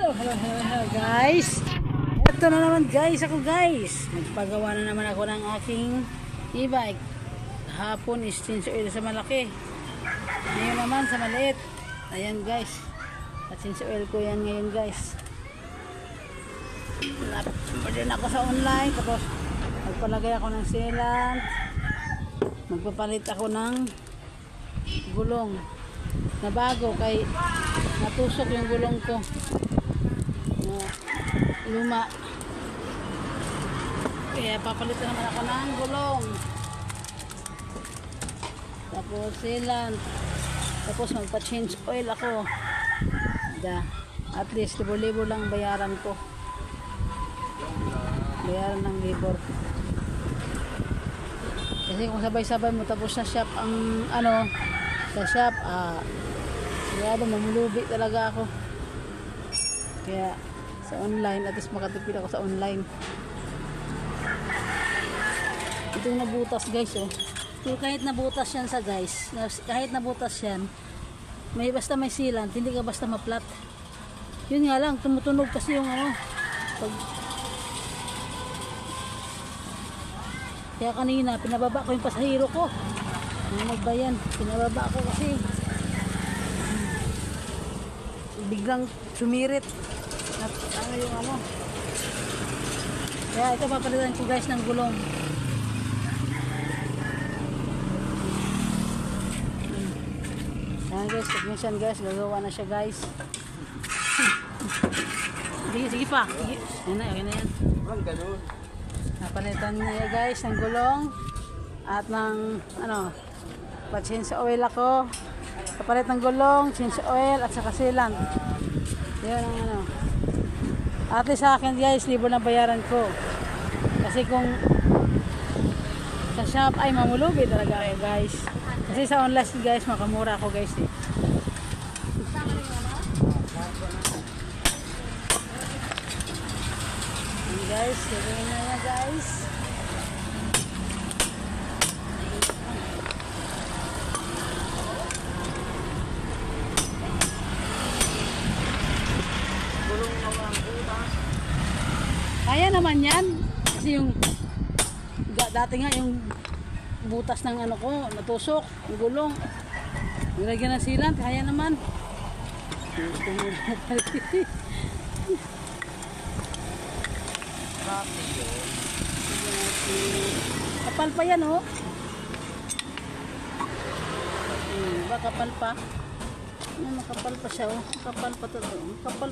Hello guys. Ito na naman guys, ako guys. Magpagawa na naman ako ng aking e-bike. Hapon is change oil sa malaki. Ngayon naman sa maliit. Ayan guys. At change oil ko yan ngayon guys. Napagpapalin ako sa online. Tapos magpalagay ako ng sealant. Magpapalit ako ng gulong na bago kay natusok yung gulong ko na luma, kaya papalitan naman ako ng gulong, tapos sealant, tapos magpa-change oil ako. At least 2,000 lang bayaran ko, bayaran ng labor. Kasi kung sabay-sabay mo tapos sa shop ang sa shop, sigurado mamulubi talaga ako. Kaya sa online, at least makatipid ako sa online. Itong nabutas guys, oh. So, kahit nabutas yan sa guys, kahit nabutas yan, basta may sealant, hindi ka basta maplat. Yun nga lang, tumutunog kasi yung kaya kanina pinababa ko yung pasahero ko. Magbayan, pinababa ko kasi biglang sumirit at yung kaya ito papalitan ko guys ng gulong. Ayan guys, technician guys, gagawa na siya guys. Sige pa, sige. Yan na, okay na yan. Napalitan niya guys ng gulong at ng pa-change oil ako. Kapalit ng gulong, change oil at saka sealant. Yan ang At least sa akin guys, libo lang bayaran ko. Kasi kung sa shop ay mamulubi talaga kayo guys. Kasi sa online guys, makamura ako guys eh. Yan guys, gawin na yan guys. Kaya naman yan. Kasi yung dati nga yung butas ng ko, natusok, yung gulong. Nilagyan ng sealant, kaya naman. Kapal pa yan, oh. Kapal pa. Kapal pa siya, oh. Kapal pa to. Kapal